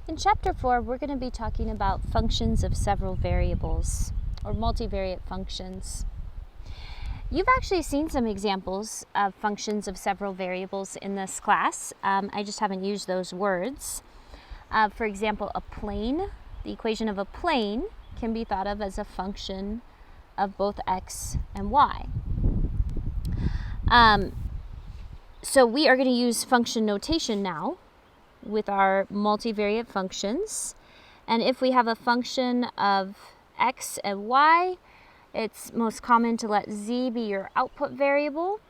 In Chapter 4, we're going to be talking about functions of several variables, or multivariate functions. You've actually seen some examples of functions of several variables in this class. I just haven't used those words. For example, a plane, the equation of a plane can be thought of as a function of both x and y. So we are going to use function notation now with our multivariate functions. And if we have a function of x and y, it's most common to let z be your output variable,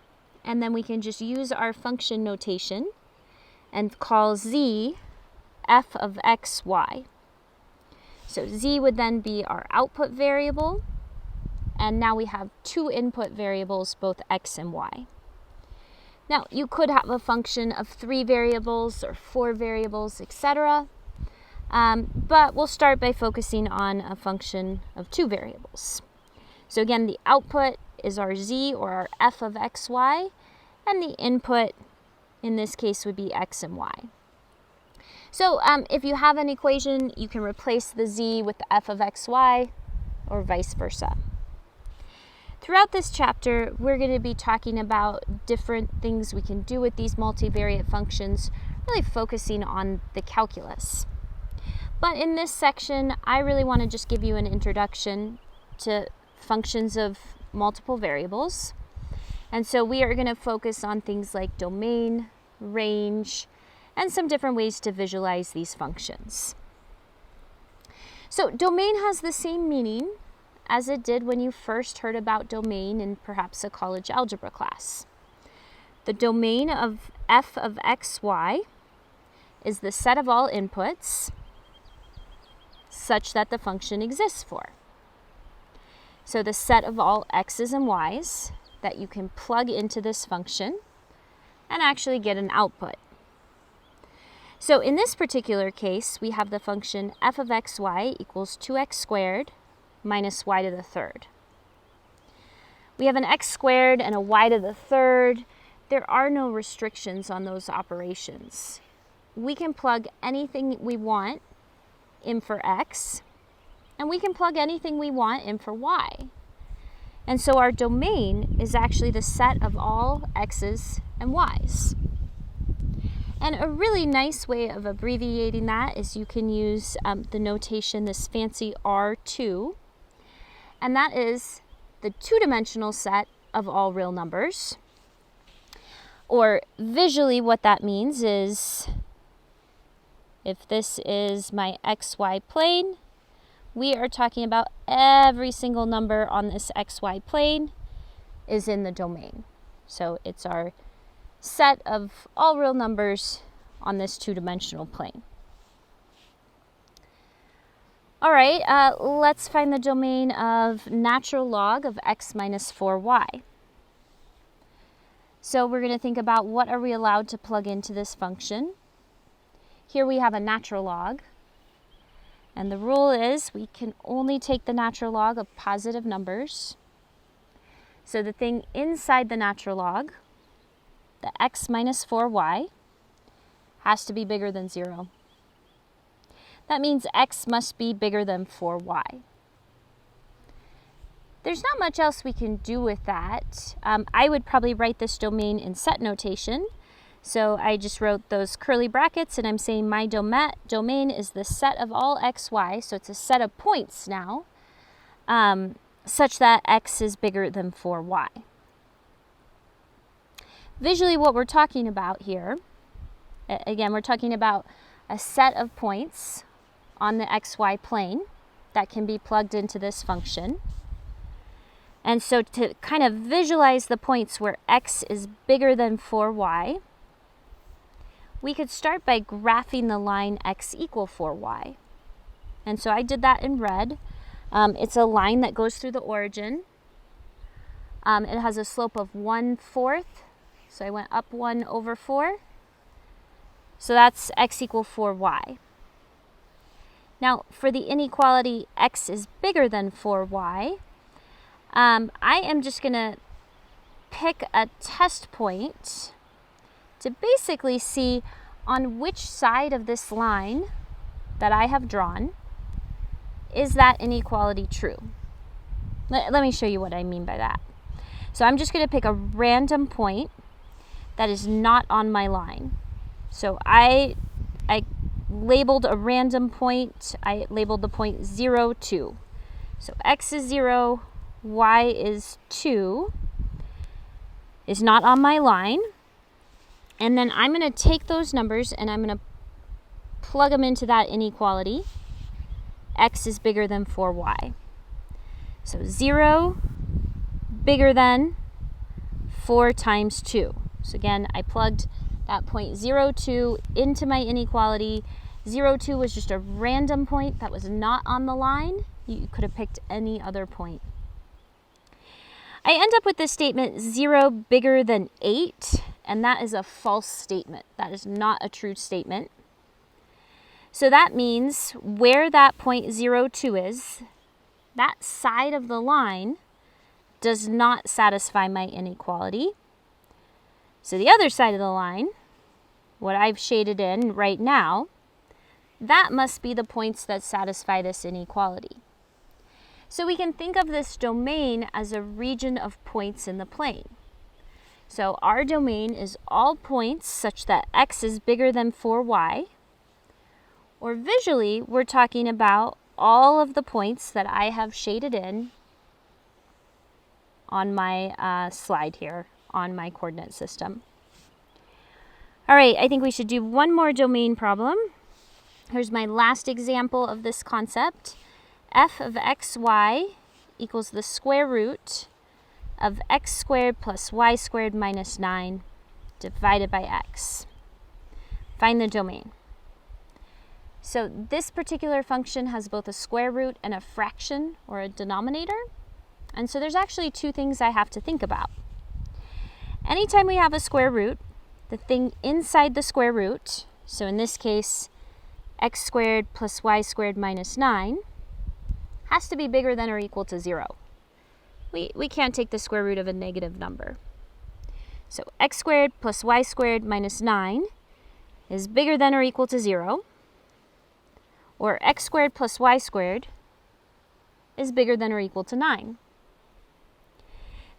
and then we can just use our function notation and call z f of x, y. So z would then be our output variable, and now we have two input variables, both x and y. Now, you could have a function of 3 variables or 4 variables, etc. But we'll start by focusing on a function of 2 variables. So again, the output is our z, or our f of x, y, and the input in this case would be x and y. So if you have an equation, you can replace the z with the f of x, y, or vice versa. Throughout this chapter, we're going to be talking about different things we can do with these multivariate functions, really focusing on the calculus. But in this section, I really want to just give you an introduction to functions of multiple variables. And so we are going to focus on things like domain, range, and some different ways to visualize these functions. So domain has the same meaning as it did when you first heard about domain in perhaps a college algebra class. The domain of f of x, y is the set of all inputs such that the function exists for. So the set of all x's and y's that you can plug into this function and actually get an output. So in this particular case, we have the function f of xy equals 2x squared minus y to the third. We have an x squared and a y to the third. There are no restrictions on those operations. We can plug anything we want in for x, and we can plug anything we want in for y. And so our domain is actually the set of all x's and y's. And a really nice way of abbreviating that is you can use the notation, this fancy R2, and that is the two-dimensional set of all real numbers. Or visually what that means is, if this is my xy plane, we are talking about every single number on this xy plane is in the domain. So it's our set of all real numbers on this two-dimensional plane. All right, let's find the domain of natural log of x minus 4y. So we're going to think about what are we allowed to plug into this function. Here we have a natural log, and the rule is we can only take the natural log of positive numbers. So the thing inside the natural log, the x minus 4y, has to be bigger than 0. That means x must be bigger than 4y. There's not much else we can do with that. I would probably write this domain in set notation. So I just wrote those curly brackets, and I'm saying my domain is the set of all x, y. So it's a set of points now, such that x is bigger than 4y. Visually, what we're talking about here, again, we're talking about a set of points on the xy plane that can be plugged into this function. And so to kind of visualize the points where x is bigger than 4y, we could start by graphing the line x equal 4y. And so I did that in red. It's a line that goes through the origin. It has a slope of 1/4. So I went up 1 over 4. So that's x equal 4y. Now, for the inequality x is bigger than 4y, I am just going to pick a test point to basically see on which side of this line that I have drawn, is that inequality true? Let me show you what I mean by that. So I'm just going to pick a random point that is not on my line. So I labeled a random point. I labeled the point 0, 2. So x is 0, y is 2, is not on my line. And then I'm going to take those numbers and I'm going to plug them into that inequality. X is bigger than 4y. So 0 bigger than 4 times 2. So again, I plugged that point 0, 2 into my inequality. 0, 2 was just a random point that was not on the line. You could have picked any other point. I end up with this statement 0 bigger than 8, and that is a false statement. That is not a true statement. So that means where that point 0, 2 is, that side of the line does not satisfy my inequality. So the other side of the line, what I've shaded in right now, that must be the points that satisfy this inequality. So we can think of this domain as a region of points in the plane. So our domain is all points such that x is bigger than 4y, or visually, we're talking about all of the points that I have shaded in on my slide here on my coordinate system. All right, I think we should do one more domain problem. Here's my last example of this concept. F of xy equals the square root of x squared plus y squared minus 9 divided by x. Find the domain. So this particular function has both a square root and a fraction or a denominator. And so there's actually two things I have to think about. Anytime we have a square root, the thing inside the square root, so in this case, x squared plus y squared minus 9, has to be bigger than or equal to 0. We can't take the square root of a negative number. So x squared plus y squared minus 9 is bigger than or equal to 0, or x squared plus y squared is bigger than or equal to 9.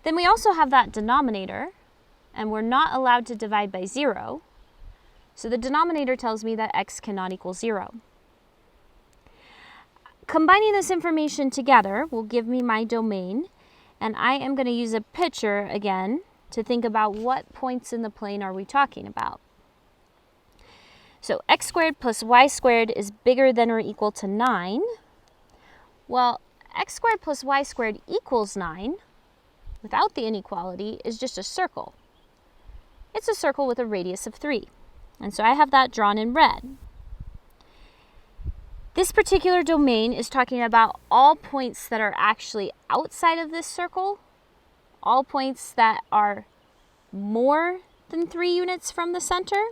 Then we also have that denominator, and we're not allowed to divide by 0, so the denominator tells me that x cannot equal 0. Combining this information together will give me my domain, and I am going to use a picture again to think about what points in the plane are we talking about. So x squared plus y squared is bigger than or equal to 9. Well, x squared plus y squared equals 9 without the inequality is just a circle. It's a circle with a radius of 3. And so I have that drawn in red. This particular domain is talking about all points that are actually outside of this circle, all points that are more than 3 units from the center.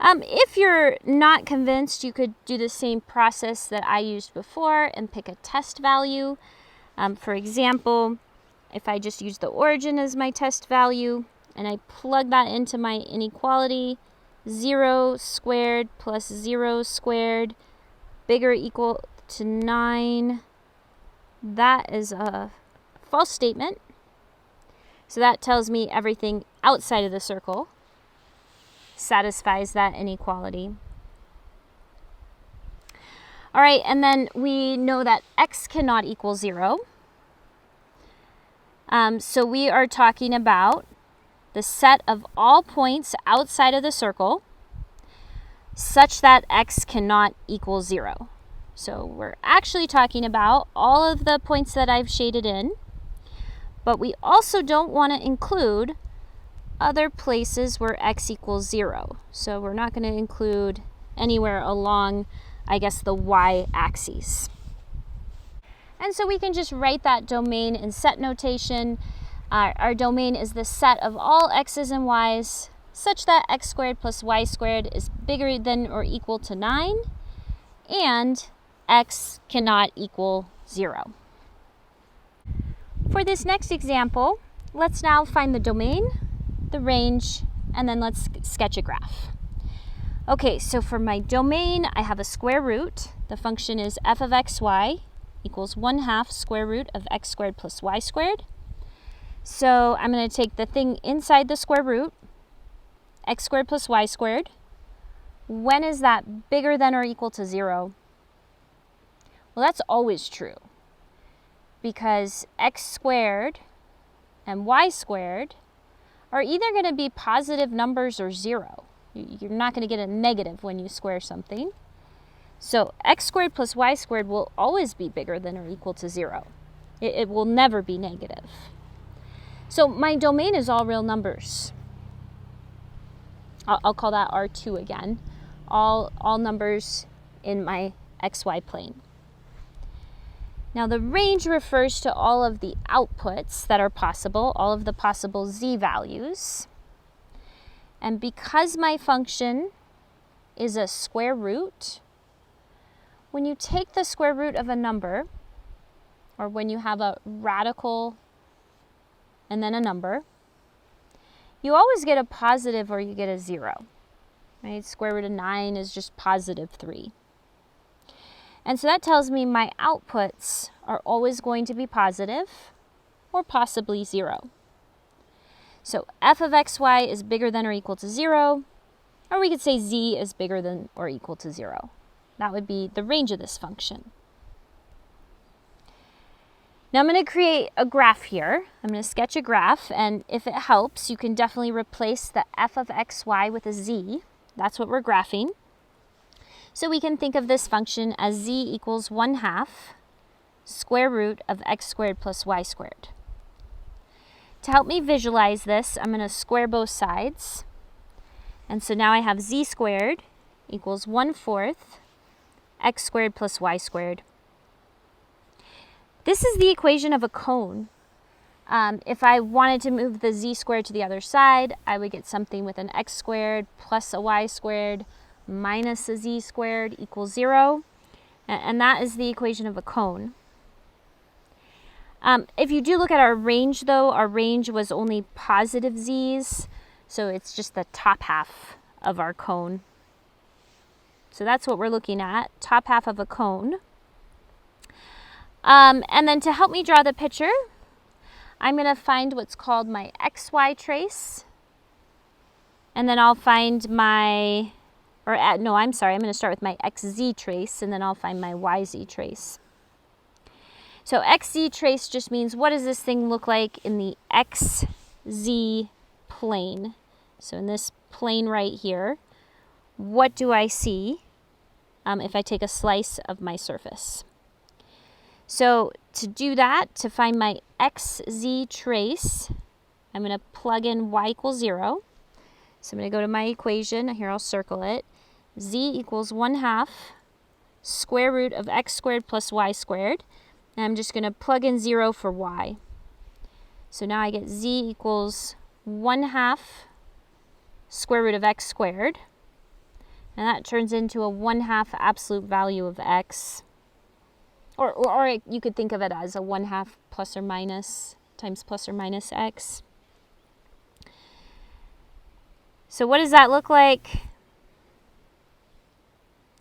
If you're not convinced, you could do the same process that I used before and pick a test value. For example, if I just use the origin as my test value and I plug that into my inequality, 0 squared plus 0 squared bigger or equal to 9, that is a false statement. So that tells me everything outside of the circle satisfies that inequality. All right, and then we know that x cannot equal 0. So we are talking about the set of all points outside of the circle such that x cannot equal 0. So we're actually talking about all of the points that I've shaded in, but we also don't want to include other places where x equals 0. So we're not going to include anywhere along, I guess, the y-axis. And so we can just write that domain in set notation. Our domain is the set of all x's and y's such that x squared plus y squared is bigger than or equal to 9, and x cannot equal 0. For this next example, let's now find the domain, the range, and then let's sketch a graph. Okay, so for my domain, I have a square root. The function is f of xy equals 1/2 square root of x squared plus y squared. So I'm going to take the thing inside the square root, x squared plus y squared. When is that bigger than or equal to 0? Well, that's always true, because x squared and y squared are either going to be positive numbers or 0. You're not going to get a negative when you square something. So x squared plus y squared will always be bigger than or equal to 0. It will never be negative. So my domain is all real numbers. I'll call that R2 again. All numbers in my xy plane. Now the range refers to all of the outputs that are possible, all of the possible z values. And because my function is a square root, when you take the square root of a number, or when you have a radical and then a number, you always get a positive or you get a 0. Right? Square root of 9 is just positive 3. And so that tells me my outputs are always going to be positive or possibly 0. So f of xy is bigger than or equal to 0, or we could say z is bigger than or equal to 0. That would be the range of this function. Now I'm going to create a graph here. I'm going to sketch a graph, and if it helps, you can definitely replace the f of xy with a z. That's what we're graphing. So we can think of this function as z equals 1/2 square root of x squared plus y squared. To help me visualize this, I'm going to square both sides. And so now I have z squared equals 1/4 x squared plus y squared. This is the equation of a cone. If I wanted to move the z squared to the other side, I would get something with an x squared plus a y squared minus a z squared equals 0. And that is the equation of a cone. If you do look at our range, though, our range was only positive z's, so it's just the top half of our cone. So that's what we're looking at, top half of a cone. And then to help me draw the picture, I'm going to find what's called my xy trace, and then I'll find my, I'm going to start with my xz trace, and then I'll find my yz trace. So xz trace just means what does this thing look like in the xz plane. So in this plane right here, what do I see if I take a slice of my surface? So to do that, to find my xz trace, I'm going to plug in y equals 0. So I'm going to go to my equation. Here I'll circle it. Z equals 1/2 square root of x squared plus y squared. And I'm just going to plug in 0 for y. So now I get z equals 1/2 square root of x squared. And that turns into a 1/2 absolute value of x. Or you could think of it as a 1/2 plus or minus times plus or minus x. So what does that look like?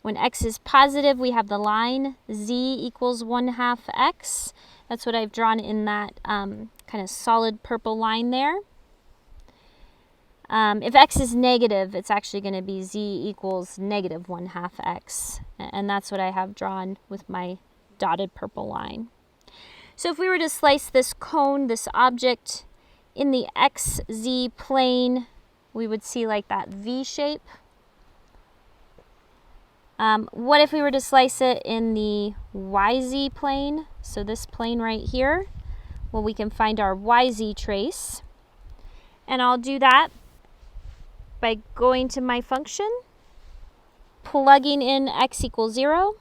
When x is positive, we have the line z equals 1/2 x. That's what I've drawn in that kind of solid purple line there. If x is negative, it's actually going to be z equals negative 1/2 x. And that's what I have drawn with my dotted purple line. So if we were to slice this cone, this object, in the xz plane, we would see like that V shape. What if we were to slice it in the YZ plane? So this plane right here, well, we can find our YZ trace. And I'll do that by going to my function, plugging in x equals 0.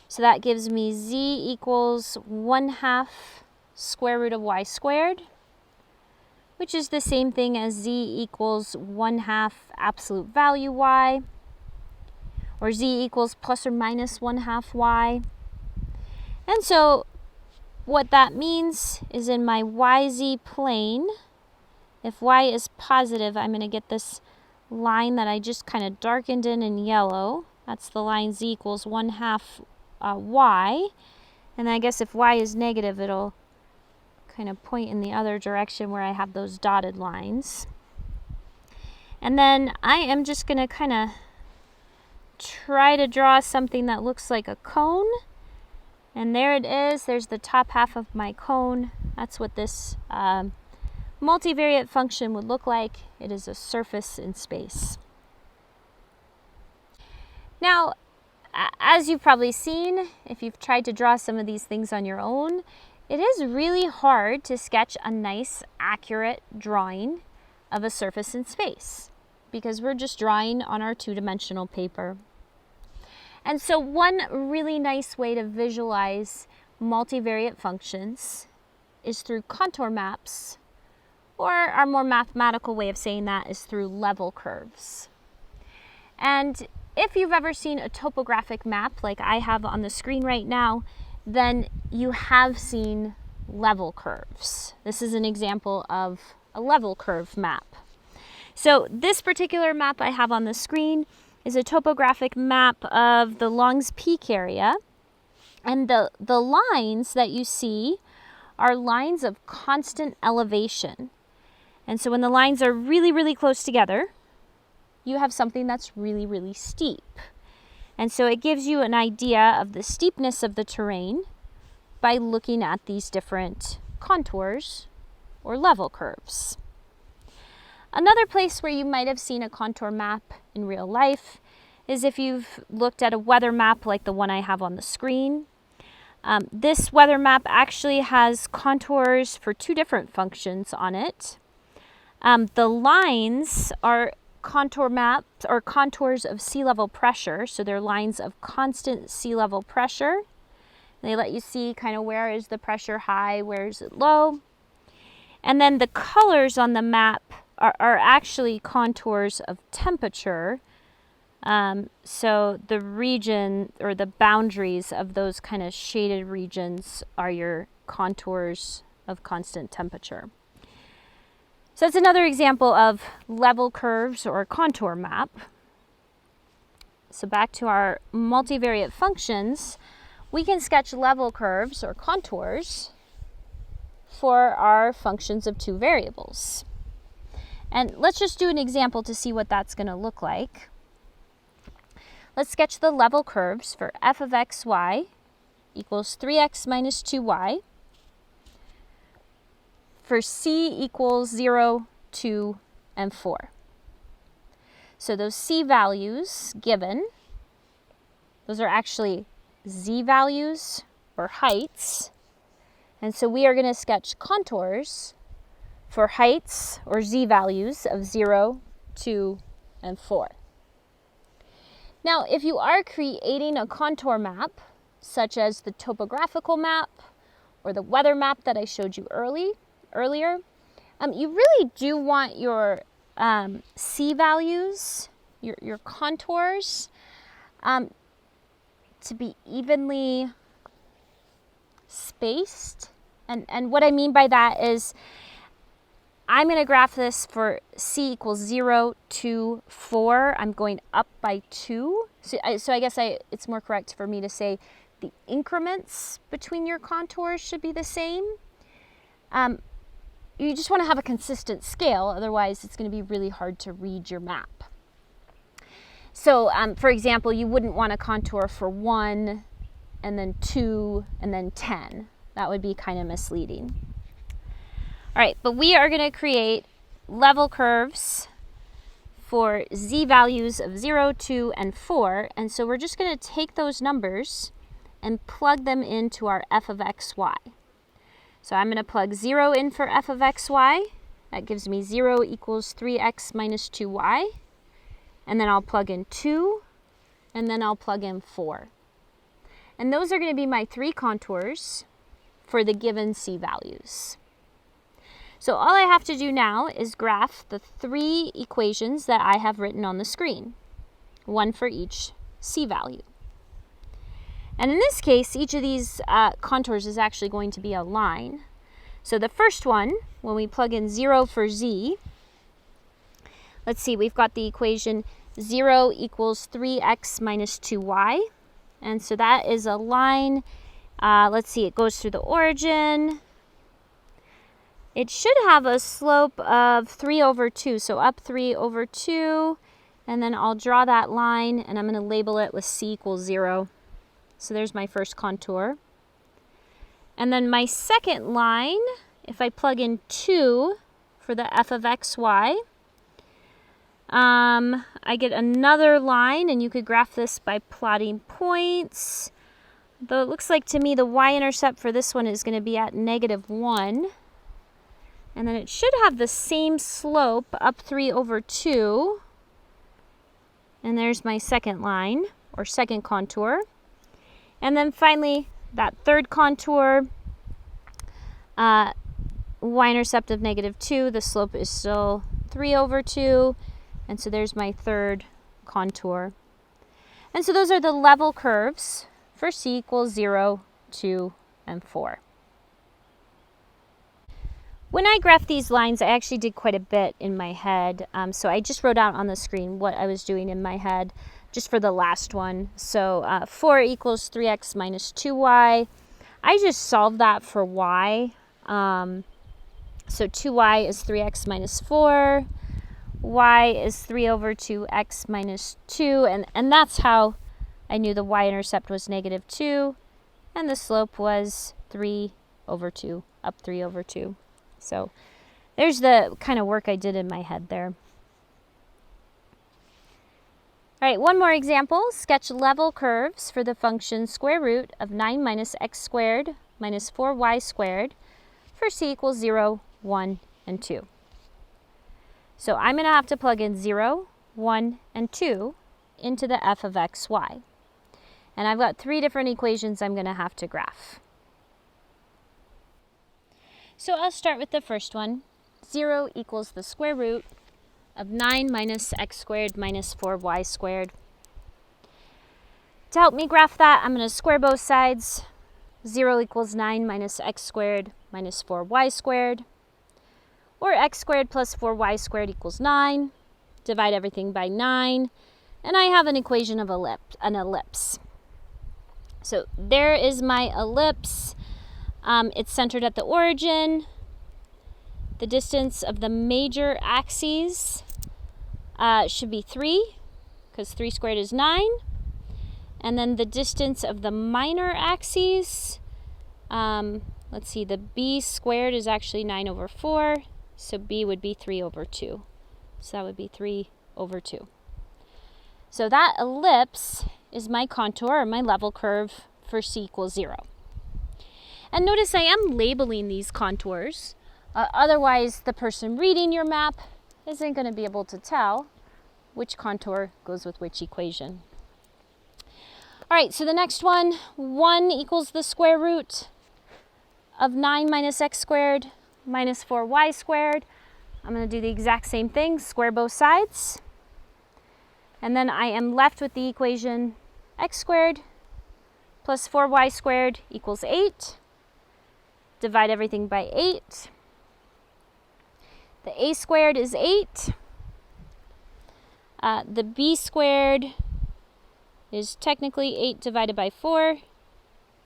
So that gives me z equals 1/2 square root of y squared, which is the same thing as z equals 1/2 absolute value y, or z equals plus or minus 1/2 y. And so what that means is in my YZ plane, if y is positive, I'm going to get this line that I just kind of darkened in yellow. That's the line z equals 1/2 y. And I guess if y is negative, it'll kind of point in the other direction where I have those dotted lines. And then I am just going to kind of try to draw something that looks like a cone. And there it is. There's the top half of my cone. That's what this multivariate function would look like. It is a surface in space. Now, as you've probably seen, if you've tried to draw some of these things on your own, it is really hard to sketch a nice, accurate drawing of a surface in space because we're just drawing on our two-dimensional paper. And so one really nice way to visualize multivariate functions is through contour maps, or our more mathematical way of saying that is through level curves. And if you've ever seen a topographic map like I have on the screen right now, then you have seen level curves. This is an example of a level curve map. So this particular map I have on the screen is a topographic map of the Long's Peak area. And the lines that you see are lines of constant elevation. And so when the lines are really, really close together, you have something that's really, really steep. And so it gives you an idea of the steepness of the terrain by looking at these different contours or level curves. Another place where you might have seen a contour map in real life is if you've looked at a weather map like the one I have on the screen. This weather map actually has contours for two different functions on it. The lines are contour maps or contours of sea level pressure, so they're lines of constant sea level pressure. They let you see kind of where is the pressure high, where is it low. And then the colors on the map are actually contours of temperature. So the region or the boundaries of those kind of shaded regions are your contours of constant temperature. So that's another example of level curves or contour map. So back to our multivariate functions, we can sketch level curves or contours for our functions of two variables. And let's just do an example to see what that's going to look like. Let's sketch the level curves for f of xy equals 3x minus 2y, for c equals 0, 2, and 4. So those c values given, those are actually z values or heights. And so we are going to sketch contours for heights or z values of 0, 2, and 4. Now, if you are creating a contour map, such as the topographical map or the weather map that I showed you earlier, you really do want your c values, your contours, to be evenly spaced. And what I mean by that is I'm going to graph this for c equals 0, 2, 4. I'm going up by 2. So I guess it's more correct for me to say the increments between your contours should be the same. You just want to have a consistent scale, otherwise it's going to be really hard to read your map. So, for example, you wouldn't want to contour for 1, and then 2, and then 10. That would be kind of misleading. All right, but we are going to create level curves for z values of 0, 2, and 4. And so we're just going to take those numbers and plug them into our f of xy. So I'm going to plug 0 in for f of xy. That gives me 0 equals 3x minus 2y. And then I'll plug in 2, and then I'll plug in 4. And those are going to be my three contours for the given c values. So all I have to do now is graph the three equations that I have written on the screen, one for each c value. And in this case, each of these contours is actually going to be a line. So the first one, when we plug in 0 for z, let's see, we've got the equation 0 equals 3x minus 2y. And so that is a line, let's see, it goes through the origin. It should have a slope of 3 over 2, so up 3 over 2. And then I'll draw that line, and I'm going to label it with c equals 0. So there's my first contour. And then my second line, if I plug in 2 for the f of xy, I get another line, and you could graph this by plotting points. Though it looks like to me the y-intercept for this one is going to be at -1. And then it should have the same slope, up 3 over 2. And there's my second line, or second contour. And then finally, that third contour, y-intercept of -2, the slope is still 3 over 2. And so there's my third contour. And so those are the level curves for c equals 0, 2, and 4. When I graphed these lines, I actually did quite a bit in my head. So I just wrote out on the screen what I was doing in my head just for the last one. So 4 equals 3x minus 2y. I just solved that for y. So 2y is 3x minus 4. Y is 3 over 2x minus 2. And that's how I knew the y-intercept was -2. And the slope was 3 over 2, up 3 over 2. So there's the kind of work I did in my head there. All right, one more example. Sketch level curves for the function square root of 9 minus x squared minus 4y squared for c equals 0, 1, and 2. So I'm going to have to plug in 0, 1, and 2 into the f of xy. And I've got 3 different equations I'm going to have to graph. So I'll start with the first one. 0 equals the square root of 9 minus x squared minus 4y squared. To help me graph that, I'm going to square both sides. 0 equals 9 minus x squared minus 4y squared. Or x squared plus 4y squared equals 9. Divide everything by 9. And I have an equation of an ellipse. So there is my ellipse. It's centered at the origin. The distance of the major axes should be 3, because 3 squared is 9. And then the distance of the minor axes, let's see, the b squared is actually 9 over 4. So b would be 3 over 2. So that would be 3 over 2. So that ellipse is my contour, or my level curve, for c equals 0. And notice I am labeling these contours. Otherwise, the person reading your map isn't going to be able to tell which contour goes with which equation. All right, so the next one, 1 equals the square root of 9 minus x squared minus 4y squared. I'm going to do the exact same thing, square both sides. And then I am left with the equation x squared plus 4y squared equals 8. Divide everything by 8. The a squared is 8. The b squared is technically 8 divided by 4,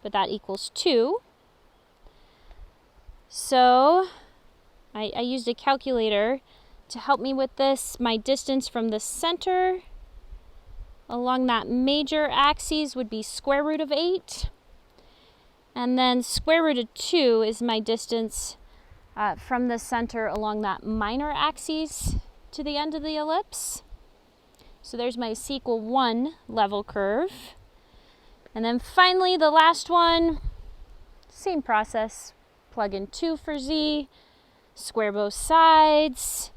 but that equals 2. So I used a calculator to help me with this. My distance from the center along that major axis would be square root of 8. And then square root of 2 is my distance from the center along that minor axis to the end of the ellipse. So there's my c equal 1 level curve. And then finally the last one, same process. Plug in 2 for z, square both sides.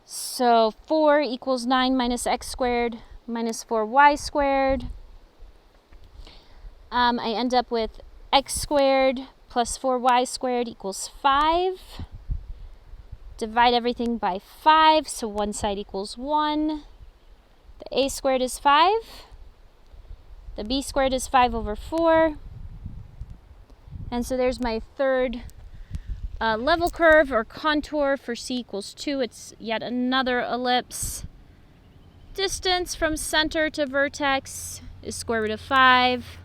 So 4 equals 9 minus x squared minus 4y squared. I end up with x squared plus 4y squared equals 5. Divide everything by 5, so one side equals 1. The a squared is 5. The b squared is 5 over 4. And so there's my third level curve or contour for c equals 2. It's yet another ellipse. Distance from center to vertex is square root of 5.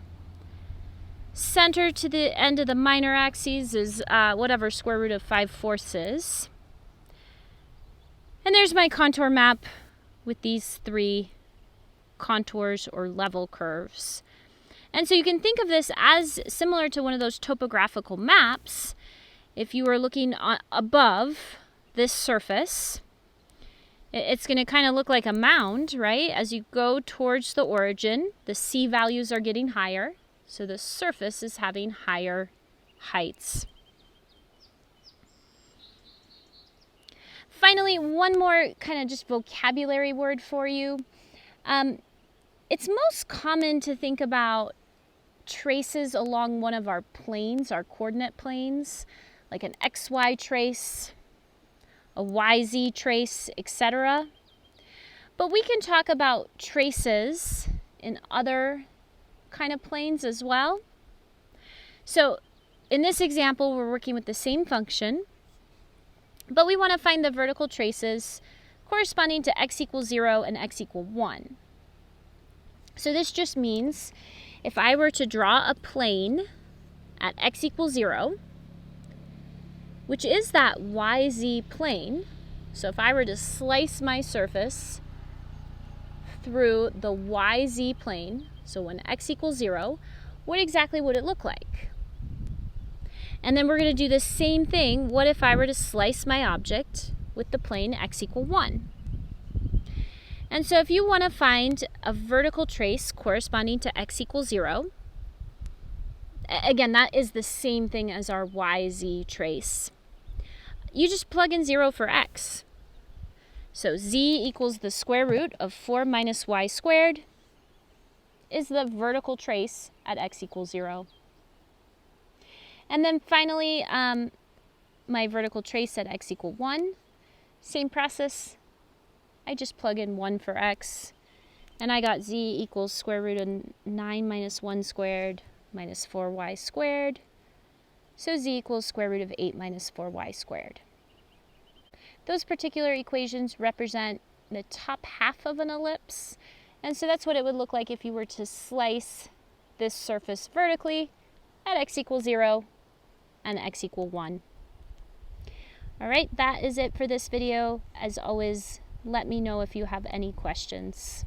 Center to the end of the minor axes is whatever square root of 5/4 is. And there's my contour map with these 3 contours or level curves. And so you can think of this as similar to one of those topographical maps. If you were looking above this surface, it's going to kind of look like a mound, right? As you go towards the origin, the C values are getting higher, so the surface is having higher heights. Finally, one more kind of just vocabulary word for you. It's most common to think about traces along one of our planes, our coordinate planes, like an XY trace, a YZ trace, etc. But we can talk about traces in other kind of planes as well. So in this example, we're working with the same function, but we want to find the vertical traces corresponding to x equals 0 and x equal 1. So this just means if I were to draw a plane at x equals 0, which is that YZ plane, so if I were to slice my surface through the YZ plane, so when x equals 0, what exactly would it look like? And then we're going to do the same thing. What if I were to slice my object with the plane x equal 1? And so if you want to find a vertical trace corresponding to x equals 0, again, that is the same thing as our YZ trace. You just plug in 0 for x. So z equals the square root of 4 minus y squared is the vertical trace at x equals 0. And then finally, my vertical trace at x equal 1, same process. I just plug in 1 for x, and I got z equals square root of 9 minus 1 squared minus 4y squared. So z equals square root of 8 minus 4y squared. Those particular equations represent the top half of an ellipse, and so that's what it would look like if you were to slice this surface vertically at x equals 0 and x equal 1. All right, that is it for this video. As always, let me know if you have any questions.